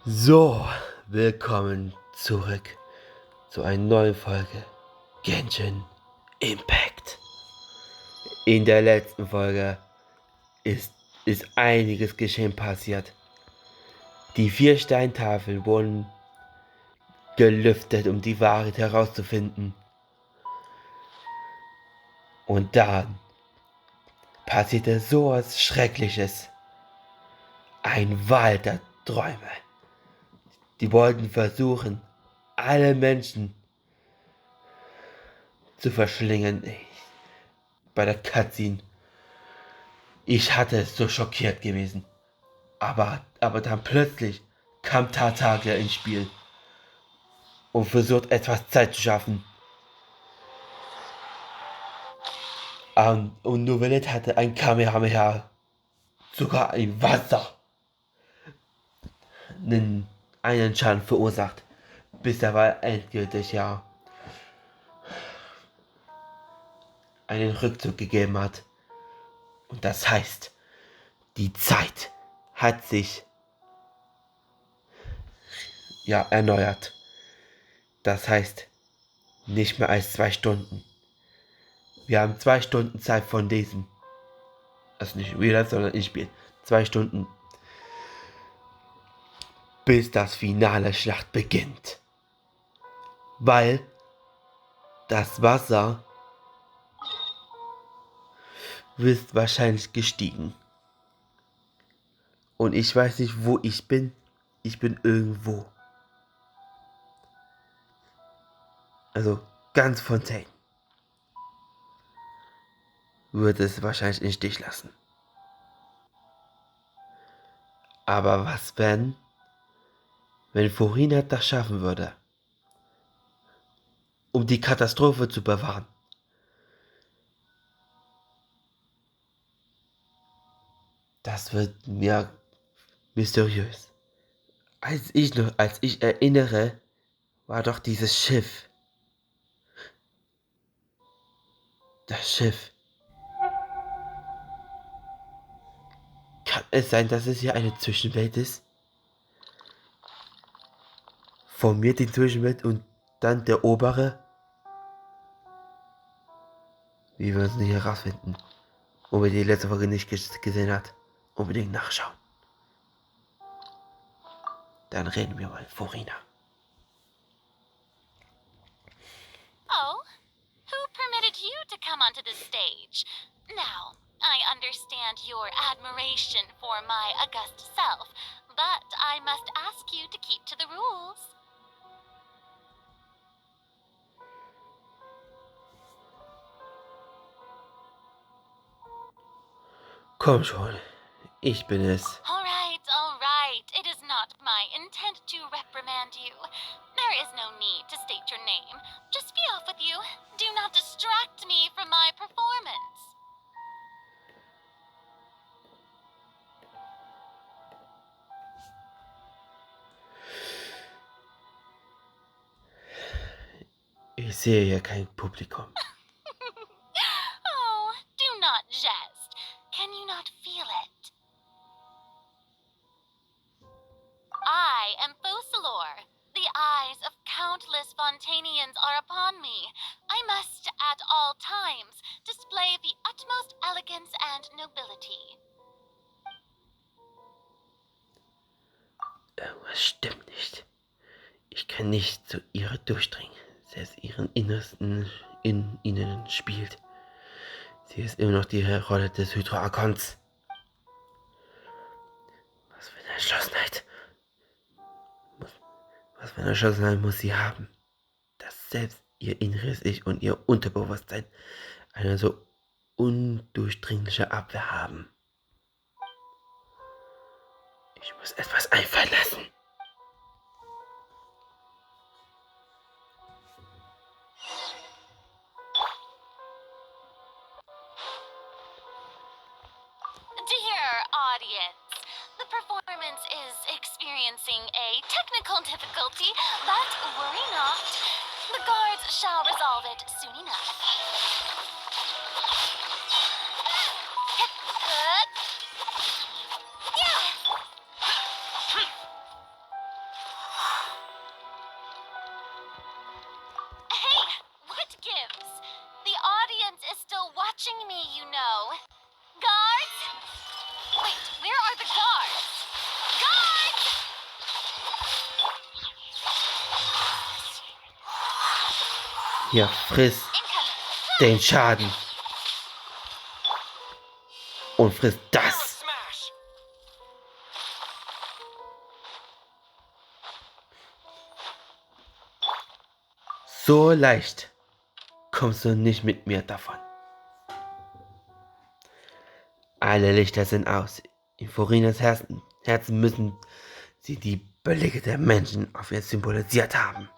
So, willkommen zurück zu einer neuen Folge Genshin Impact. In der letzten Folge ist einiges geschehen passiert. Die 4 Steintafeln wurden gelüftet, um die Wahrheit herauszufinden. Und dann passierte so was Schreckliches. Ein Wald der Träume. Die wollten versuchen, alle Menschen zu verschlingen. Bei der Cutscene. Ich hatte so schockiert gewesen. Aber dann plötzlich kam Tartaglia ins Spiel und versucht etwas Zeit zu schaffen. Und Novelet hatte ein Kamehameha, sogar im Wasser, einen Schaden verursacht, bis er war endgültig einen Rückzug gegeben hat. Und das heißt, die Zeit hat sich erneuert. Das heißt, nicht mehr als 2 Stunden. Wir haben 2 Stunden Zeit von diesem. Also nicht wieder, sondern ich Spiel. 2 Stunden. Bis das finale Schlacht beginnt. Weil das Wasser ist wahrscheinlich gestiegen. Und ich weiß nicht, wo ich bin. Ich bin irgendwo. Also ganz Fontaine würde es wahrscheinlich im Stich lassen. Aber was wenn Florina das schaffen würde, um die Katastrophe zu bewahren? Das wird mir mysteriös. Als ich erinnere, war doch dieses Schiff. Das Schiff. Kann es sein, dass es hier eine Zwischenwelt ist? Von mir die Zwischenwelt und dann der obere? Wir werden es nicht herausfinden. Und wer die letzte Folge nicht gesehen hat, unbedingt nachschauen. Dann reden wir mal, Florina. Oh, who permitted you to come onto the stage? Now, I understand your admiration for my august self, but I must ask you to keep to the rules. Komm schon, ich bin es. All right. It is not my intent to reprimand you. There is no need to state your name. Just be off with you. Do not distract me from my performance. Ich sehe hier kein Publikum. Oh, do not jest. Can you not feel it? I am Focalor. The eyes of countless Fontanians are upon me. I must, at all times, display the utmost elegance and nobility. Irgendwas stimmt nicht. Ich kann nicht zu ihr durchdringen. Selbst ihren Innersten in ihnen spielt. Sie ist immer noch die Rolle des Hydroarchons. Was für eine Entschlossenheit. Was für eine Entschlossenheit muss sie haben, dass selbst ihr inneres Ich und ihr Unterbewusstsein eine so undurchdringliche Abwehr haben. Ich muss etwas einfallen lassen. Dear audience, the performance is experiencing a technical difficulty, but worry not. The guards shall resolve it soon enough. Hier, friss den Schaden. Und friss das. So leicht kommst du nicht mit mir davon. Alle Lichter sind aus. In Forinas Herzen müssen sie die Belege der Menschen auf ihr symbolisiert haben.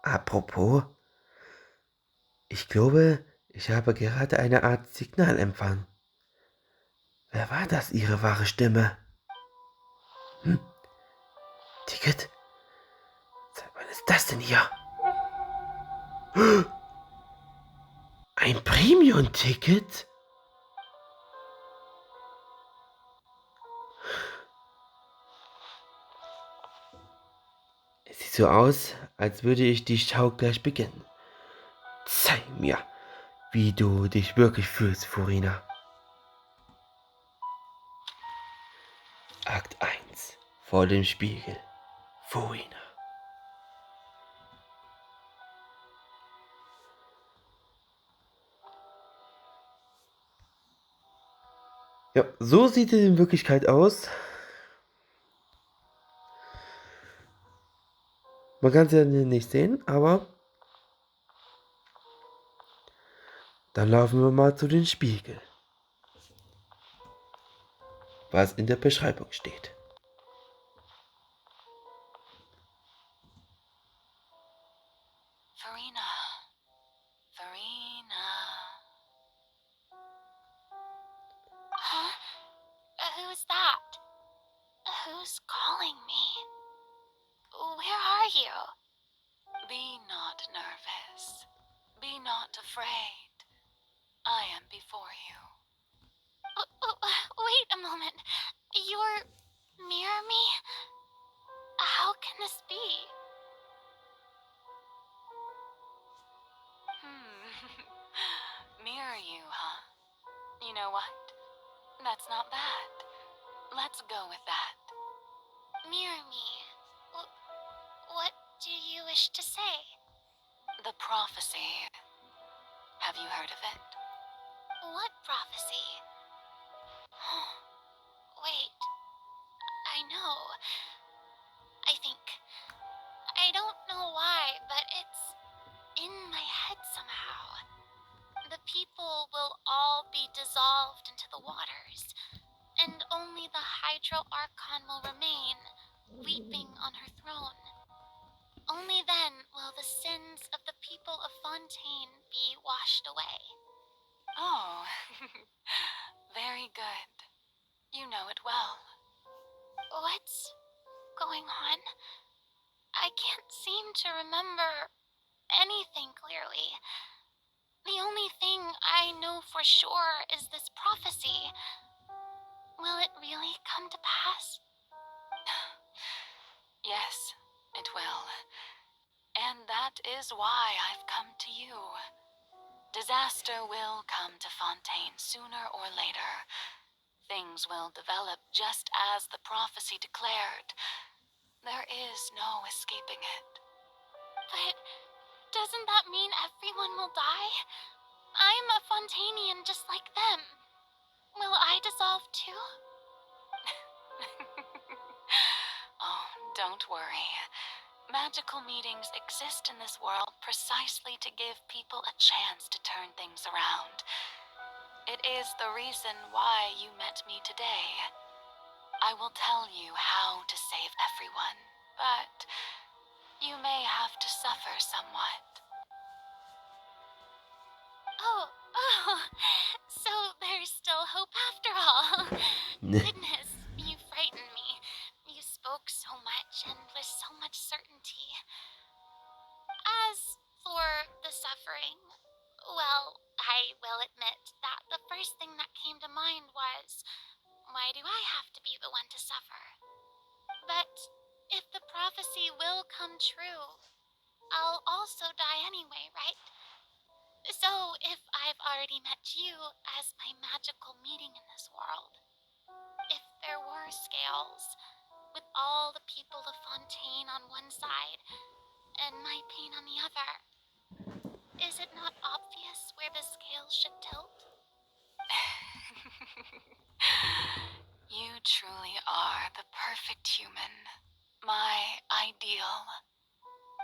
Apropos, ich glaube, ich habe gerade eine Art Signal empfangen. Wer war das, ihre wahre Stimme? Ticket? Seit wann ist das denn hier? Ein Premium-Ticket? Es sieht so aus, als würde ich die Schau gleich beginnen. Zeig mir, wie du dich wirklich fühlst, Furina. Akt 1. Vor dem Spiegel. Furina. Ja, so sieht es in Wirklichkeit aus. Man kann es ja nicht sehen, aber dann laufen wir mal zu den Spiegel, was in der Beschreibung steht. Farina. Farina. Huh? Who's that? Who's calling me? Where are you? Be not nervous. Be not afraid. I am before you. Wait a moment. You're near me? How can this be? Mirror you, huh? You know what? That's not bad. Let's go with that. Mirror me? What do you wish to say? The prophecy. Have you heard of it? What prophecy? Wait. I know. I think. I don't know why, but it's in my head somehow. The people will all be dissolved into the waters, and only the Hydro Archon will remain, weeping on her throne. Only then will the sins of the people of Fontaine be washed away. Oh, very good. You know it well. What's going on? I can't seem to remember anything clearly. The only thing I know for sure is this prophecy. Will it really come to pass? Yes, it will. And that is why I've come to you. Disaster will come to Fontaine sooner or later. Things will develop just as the prophecy declared. There is no escaping it. But doesn't that mean everyone will die? I'm a Fontainian just like them. Will I dissolve too? Oh, don't worry. Magical meetings exist in this world precisely to give people a chance to turn things around. It is the reason why you met me today. I will tell you how to save everyone, but you may have to suffer somewhat. Oh, so there's still hope after all. Goodness, you frightened me. You spoke so much and with so much certainty. As for the suffering, well, I will admit that the first thing that came to mind was, why do I have to be the one to suffer? But if the prophecy will come true, I'll also die anyway, right? So if I've already met you as my magical meeting in this world, if there were scales, with all the people of Fontaine on one side and my pain on the other, Is it not obvious where the scales should tilt? You truly are the perfect human. My ideal.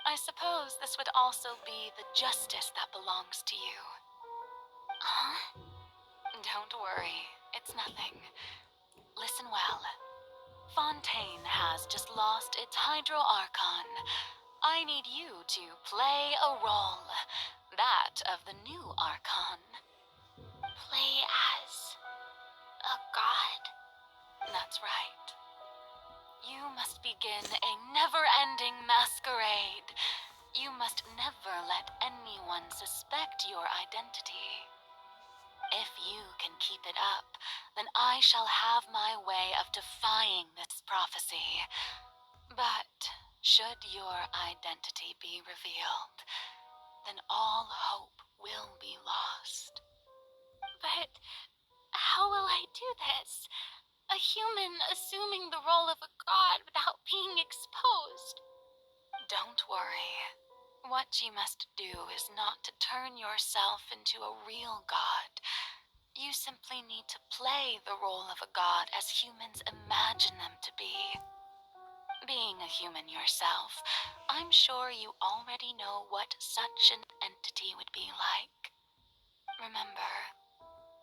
I suppose this would also be the justice that belongs to you. Huh? Don't worry, it's nothing. Listen well. Fontaine has just lost its Hydro Archon. I need you to play a role. That of the new Archon. Play as a god? That's right. You must begin a never-ending masquerade. You must never let anyone suspect your identity. If you can keep it up, then I shall have my way of defying this prophecy. But should your identity be revealed, then all hope will be lost. But how will I do this? A human assuming the role of a god without being exposed. Don't worry. What you must do is not to turn yourself into a real god. You simply need to play the role of a god as humans imagine them to be. Being a human yourself, I'm sure you already know what such an entity would be like. Remember,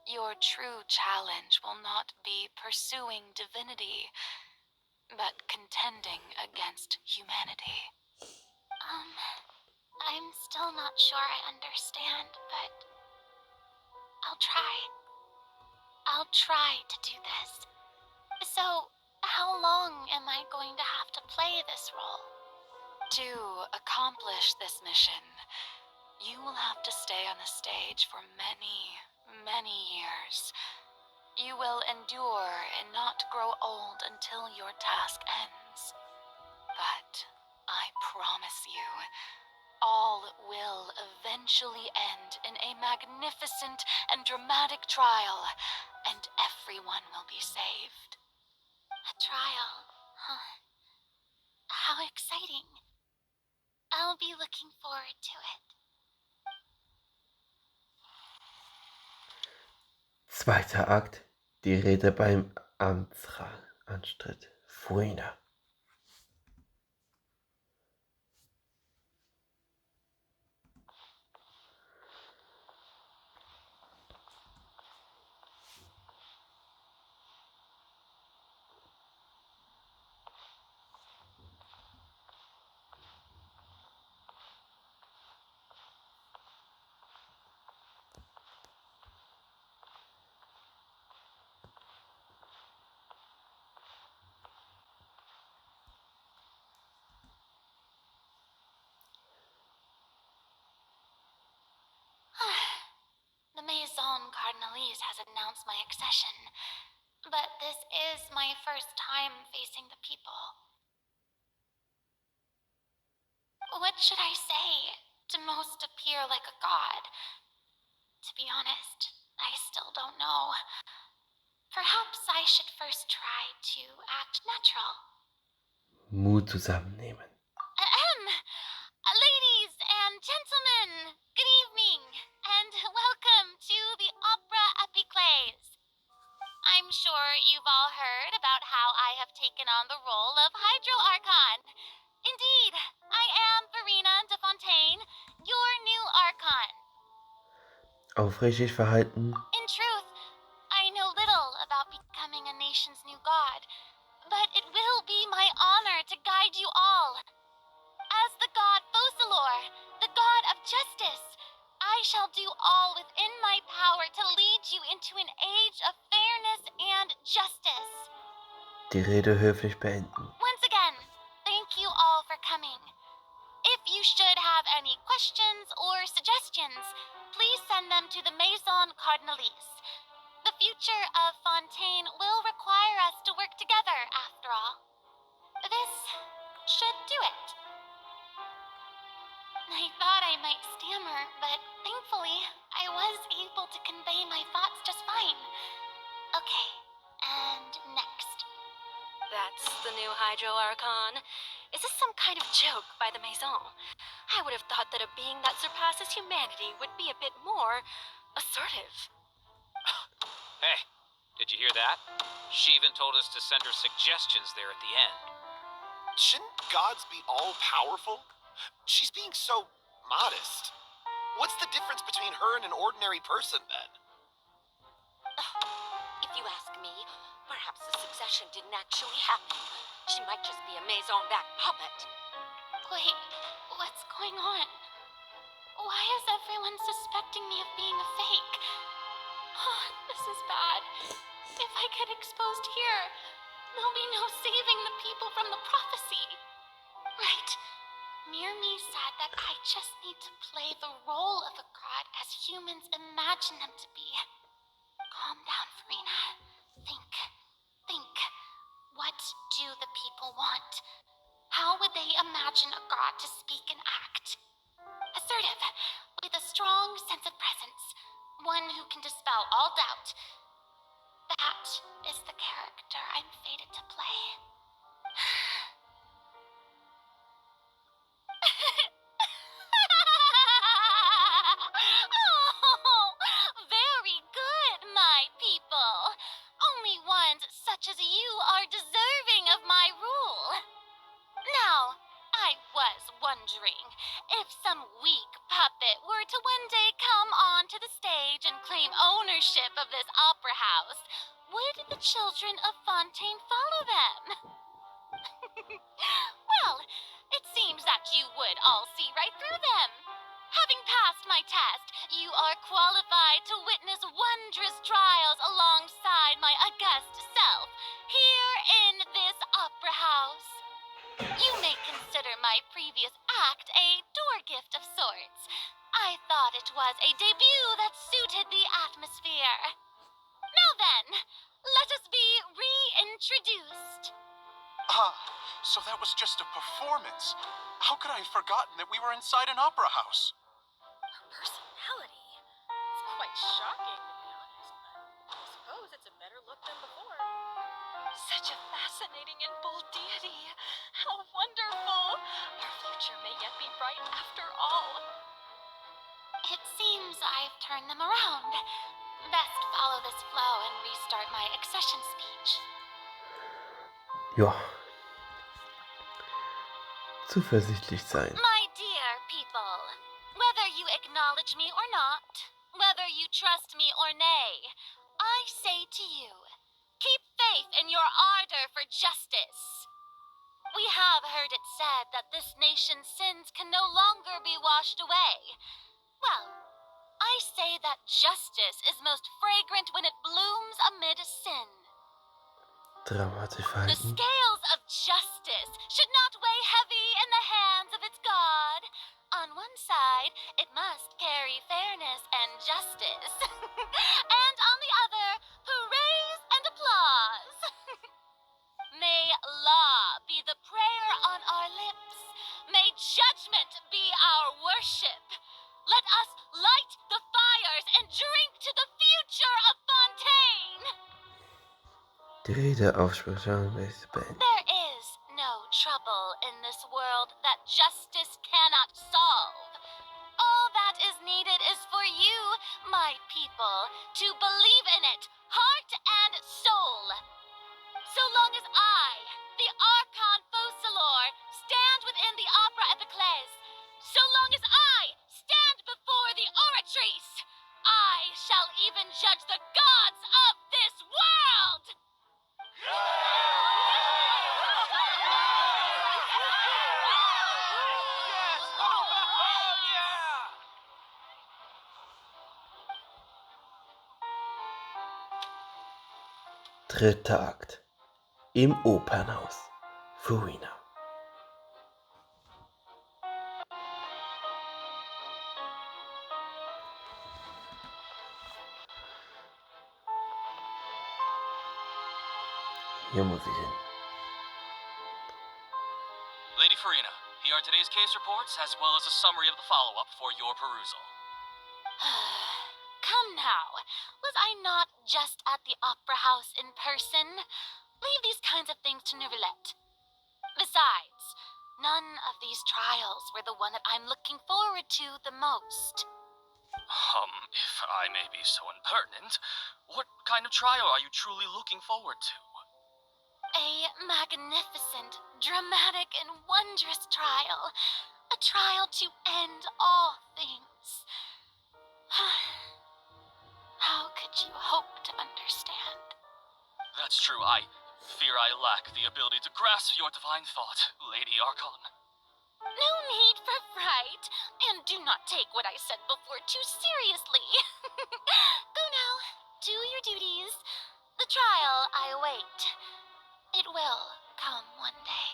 your true challenge will not be pursuing divinity, but contending against humanity. I'm still not sure I understand, but I'll try. I'll try to do this. So, how long am I going to have to play this role? To accomplish this mission, you will have to stay on the stage for many, many years. You will endure and not grow old until your task ends. But I promise you, all will eventually end in a magnificent and dramatic trial, and everyone will be saved. A trial, huh? How exciting. I'll be looking forward to it. Zweiter Akt, die Rede beim Amtsantritt. Fuina. The Maison Cardinalise has announced my accession, but this is my first time facing the people. What should I say to most appear like a god? To be honest, I still don't know. Perhaps I should first try to act natural. Mut zusammennehmen. Ladies and gentlemen, good evening, and welcome to the Opera Epiclese. I'm sure you've all heard about how I have taken on the role of Hydro Archon. Indeed, I am Verena de Fontaine, your new Archon. Aufrichtig verhalten. In truth, I know little about becoming a nation's new god, but it will be my honor to guide you all. As the god Fosalor, the god of justice, I shall do all within my power to lead you into an age of fairness and justice. Die Rede höflich beenden. Once again, thank you all for coming. If you should have any questions or suggestions, please send them to the Maison Cardinalise. The future of Fontaine will require us to work together, after all. This should do it. I thought I might stammer, but thankfully, I was able to convey my thoughts just fine. Okay, and next. That's the new Hydro Archon. Is this some kind of joke by the Maison? I would have thought that a being that surpasses humanity would be a bit more assertive. Hey, did you hear that? She even told us to send her suggestions there at the end. Shouldn't gods be all-powerful? She's being so modest. What's the difference between her and an ordinary person, then? If you ask me, perhaps the succession didn't actually happen. She might just be a maison-back puppet. Wait, what's going on? Why is everyone suspecting me of being a fake? Oh, this is bad. If I get exposed here, there'll be no saving the people from the prophecy. Right. Mirmi said that I just need to play the role of a god as humans imagine them to be. Calm down, Farina. Think. What do the people want? How would they imagine a god to speak and act? Assertive, with a strong sense of presence. One who can dispel all doubt. That is the character I'm fated to play. Oh, very good, my people. Only ones such as you are deserving of my rule. Now, I was wondering if some weak puppet were to one day come onto the stage and claim ownership of this opera house, would the children of Fontaine follow them? Well, it seems that you would all see right through them. Having passed my test, you are qualified to witness wondrous trials alongside my august self, here in this opera house. You may consider my previous act a door gift of sorts. I thought it was a debut that suited the atmosphere. Now then, let us be reintroduced. So that was just a performance. How could I have forgotten that we were inside an opera house? Her personality. It's quite shocking, to be honest, but I suppose it's a better look than before. Such a fascinating and bold deity. How wonderful. Our future may yet be bright after all. It seems I've turned them around. Best follow this flow and restart my accession speech. Ja. Zuversichtlich sein. My dear people, whether you acknowledge me or not, whether you trust me or nay, I say to you, keep faith in your ardor for justice. We have heard it said that this nation's sins can no longer be washed away. Well, I say that justice is most fragrant when it blooms amid sin. Dramatisch The verhalten. scales of justice should not weigh heavy in the hands of its God. On one side, it must carry fairness and justice. And on the other, praise and applause. May law be the prayer on our lips. May judgment be our worship. Let us light the fires and drink to the future of Fontaine. Die Redeaufsprache ist beendet. There is no trouble in this world that justice cannot solve. All that is needed is for you, my people, to believe in it, heart and soul. So long as I, the Archon Focalor, stand within the Opera Epiclese, so long as I stand before the Oratrice, I shall even judge the gods of this world! Dritter Akt. Im Opernhaus. Farina. Hier muss ich hin. Lady Farina, here are today's case reports as well as a summary of the follow-up for your perusal. Come now, was I not just at the opera house in person? Leave these kinds of things to Neuvillette. Besides, None of these trials were the one that I'm looking forward to the most. If I may be so impertinent, what kind of trial are you truly looking forward to? A magnificent, dramatic, and wondrous trial. A trial to end all things. How could you hope to understand? That's true, I fear I lack the ability to grasp your divine thought, Lady Archon. No need for fright, and do not take what I said before too seriously. Go now, do your duties. The trial I await. It will come one day.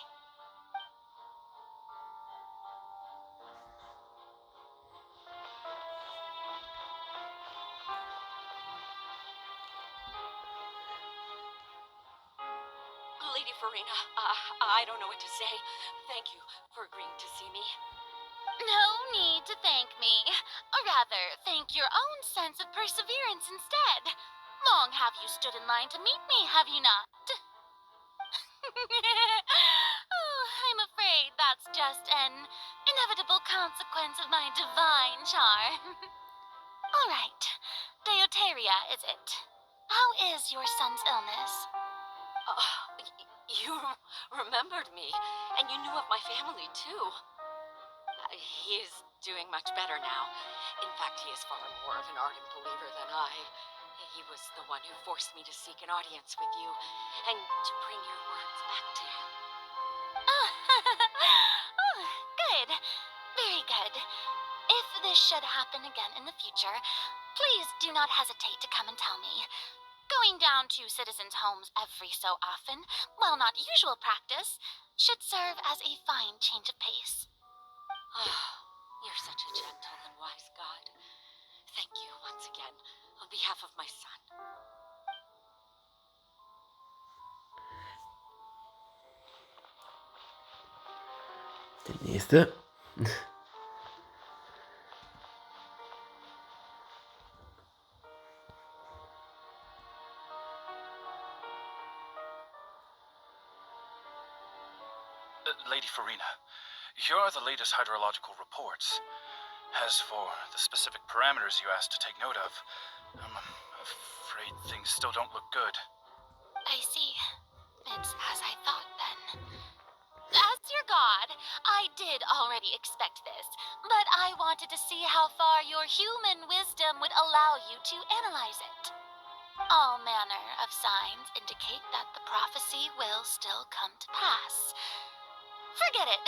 Lady Farina, I don't know what to say. Thank you for agreeing to see me. No need to thank me. Or rather, thank your own sense of perseverance instead. Long have you stood in line to meet me, have you not? Oh, I'm afraid that's just an inevitable consequence of my divine charm. All right, Deoteria, is it? How is your son's illness? You remembered me, and you knew of my family, too. He is doing much better now. In fact, he is far more of an ardent believer than I. He was the one who forced me to seek an audience with you, and to bring your words back to him. Oh, good. Very good. If this should happen again in the future, please do not hesitate to come and tell me. Going down to citizens' homes every so often, while not usual practice, should serve as a fine change of pace. You're such a gentle and wise god. Thank you once again, on behalf of my son. Der nächste. Lady Farina, here are the latest hydrological reports. As for the specific parameters you asked to take note of, I'm afraid things still don't look good. I see. It's as I thought then. As your god, I did already expect this, but I wanted to see how far your human wisdom would allow you to analyze it. All manner of signs indicate that the prophecy will still come to pass. Forget it.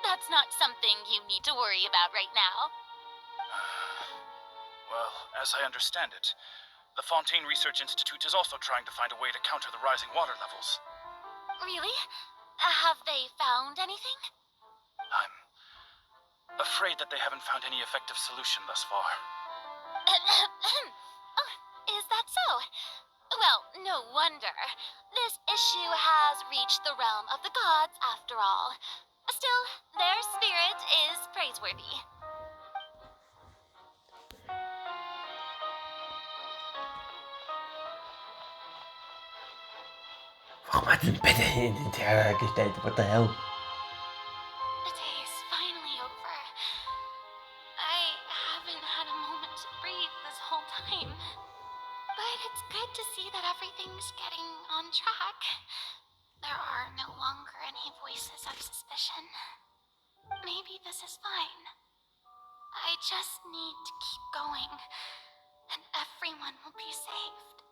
That's not something you need to worry about right now. Well, as I understand it, the Fontaine Research Institute is also trying to find a way to counter the rising water levels. Really? Have they found anything? I'm afraid that they haven't found any effective solution thus far. Oh, is that so? Well, no wonder. This issue has reached the realm of the gods, after all. Still, their spirit is praiseworthy. Warum hat sie ein Bett hin und her gestellt? What the hell? The day is finally over. I haven't had a moment to breathe this whole time. But it's good to see that everything's getting on track. There are no longer any voices of suspicion. Maybe this is fine. I just need to keep going, and everyone will be saved.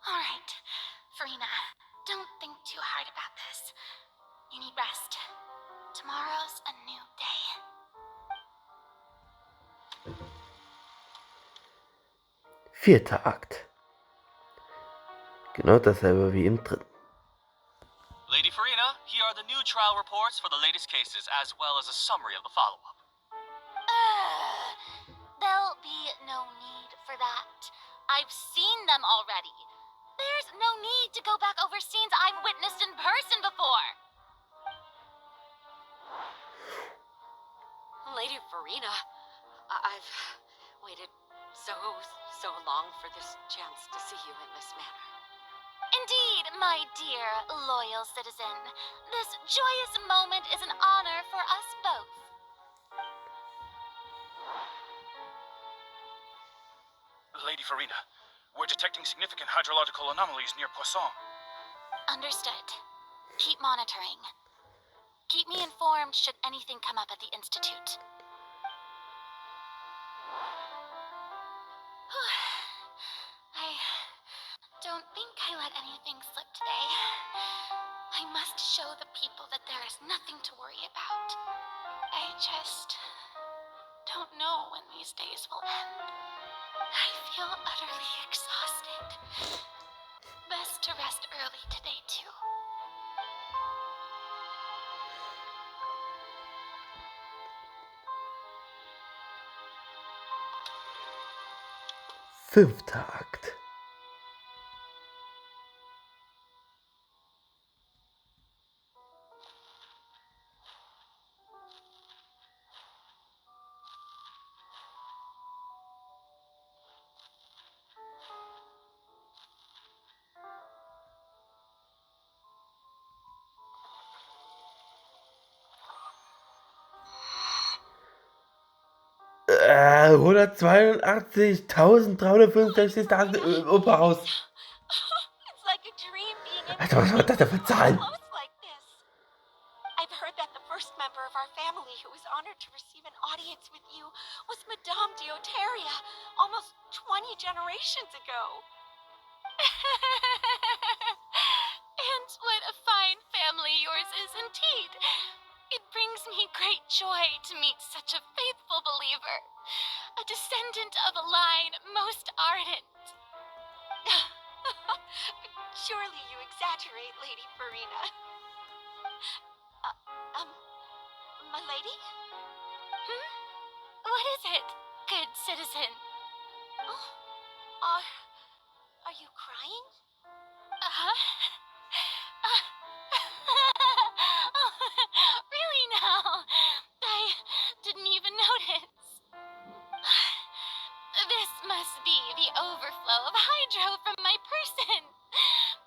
All right, Farina, don't think too hard about this. You need rest. Tomorrow's a new day. Vierter Akt. Genau dasselbe wie im dritten. Lady Farina, here are the new trial reports for the latest cases, as well as a summary of the follow-up. There'll be no need for that. I've seen them already. There's no need to go back over scenes I've witnessed in person before. Lady Farina, I've waited so long for this chance to see you in this manner. Indeed, my dear, loyal citizen. This joyous moment is an honor for us both. Lady Farina, we're detecting significant hydrological anomalies near Poisson. Understood. Keep monitoring. Keep me informed should anything come up at the Institute. I don't think I let anything slip today. I must show the people that there is nothing to worry about. I just don't know when these days will end. I feel utterly exhausted. Best to rest early today, too. Fünfter Akt. Äh, 182.365. Tag im Operhaus. It's like a dream being able Alter, was war das denn für Zahlen? close like this. I've heard that the first member of our family who was honored to receive an audience with you was Madame Deoteria, almost 20 generations ago. And what a fine family yours is indeed. It brings me great joy to meet such a faithful believer, a descendant of a line most ardent. Surely you exaggerate, Lady Farina. My lady? What is it, good citizen? Are you crying? Really now? I didn't even notice. This must be the overflow of hydro from my person.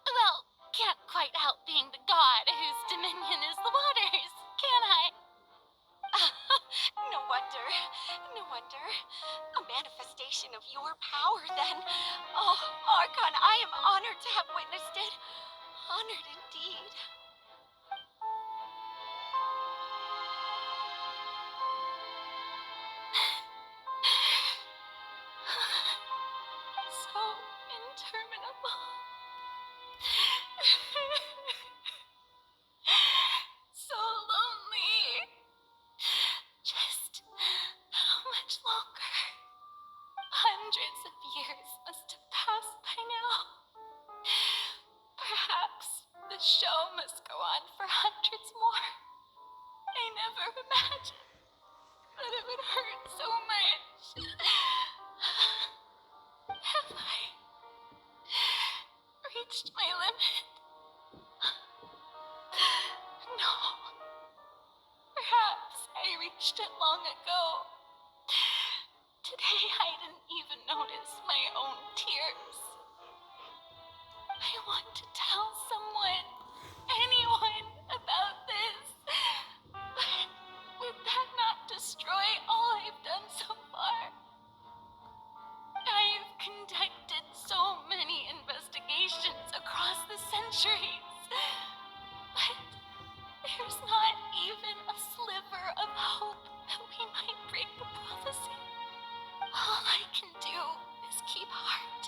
Well, can't quite help being the god whose dominion is the waters, can I? No wonder. No wonder. A manifestation of your power, then. Oh, Archon, I am honored to have witnessed it. Honored indeed. So interminable. So lonely. Just how much longer? Hundreds of years must have passed by now. Perhaps the show must go on for hundreds more. I never imagined that it would hurt so much. Have I reached my limit? No. Perhaps I reached it long ago. Today I didn't even notice my own tears. I want to tell someone, anyone, about this. But would that not destroy all I've done so far? I've conducted so many investigations across the centuries. But there's not even a sliver of hope that we might break the prophecy. All I can do is keep heart.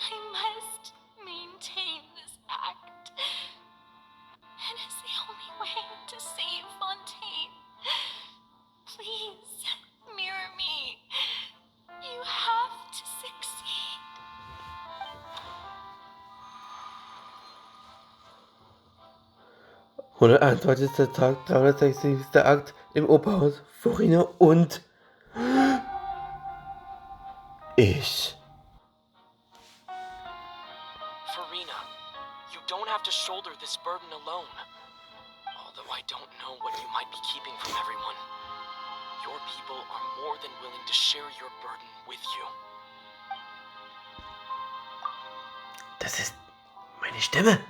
I must maintain this act. It is the only way to save Fontaine. Please, mirror me. You have to succeed. Hunderteinundzwanzigster Tag, 360. Akt im Operhaus. Farina und ich. Farina, you don't have to shoulder this burden alone. Although I don't know what you might be keeping from everyone. Your people are more than willing to share your burden with you. Das ist Meine Stimme?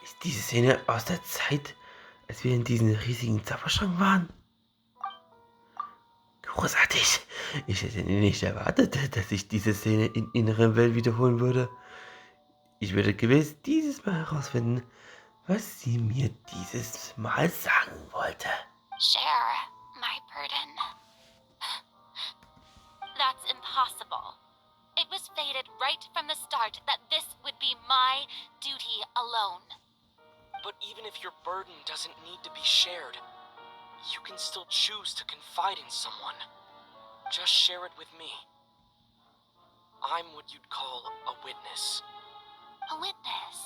Ist diese Szene aus der Zeit, als wir in diesem riesigen Zauberschrank waren? Großartig! Ich hätte nicht erwartet, dass sich diese Szene in inneren Welt wiederholen würde. Ich würde gewiss dieses Mal herausfinden, was sie mir dieses Mal sagen wollte. Share my burden. That's impossible. It was fated right from the start that this would be my duty alone. But even if your burden doesn't need to be shared, you can still choose to confide in someone. Just share it with me. I'm what you'd call a witness. A witness?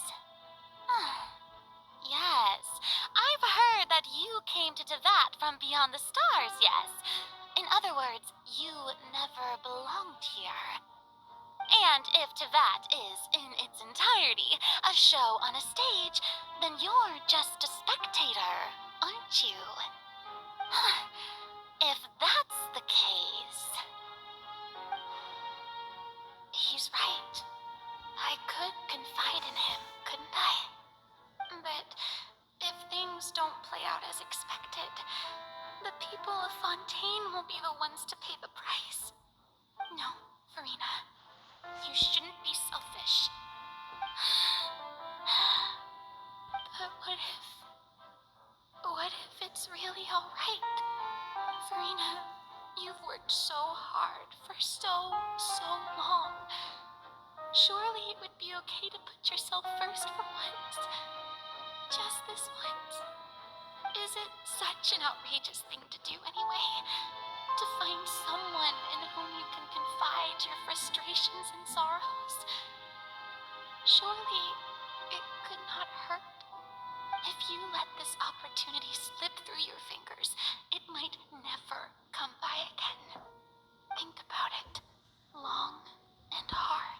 Yes, I've heard that you came to Teyvat from beyond the stars, yes. In other words, you never belonged here. And if Teyvat is, in its entirety, a show on a stage, then you're just a spectator, aren't you? If that's the case... He's right. I could confide in him, couldn't I? But if things don't play out as expected, the people of Fontaine will be the ones to pay the price. No, Farina. You shouldn't be selfish. But what if it's really alright? Farina, you've worked so hard for so long. Surely it would be okay to put yourself first for once. Just this once. Is it such an outrageous thing to do anyway? To find someone in whom you can confide your frustrations and sorrows? Surely it could not hurt. If you let this opportunity slip through your fingers, it might never come by again. Think about it long and hard.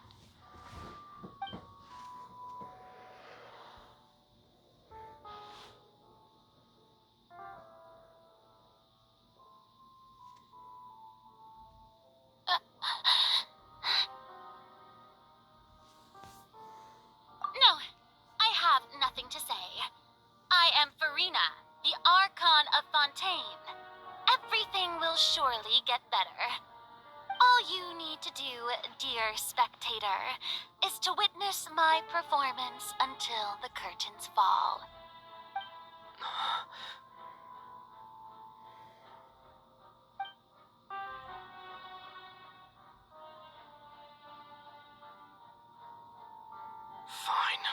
No, I have nothing to say. I am Farina, the Archon of Fontaine. Everything will surely get better. All you need to do, dear spectator, is to witness my performance until the curtains fall. Fine.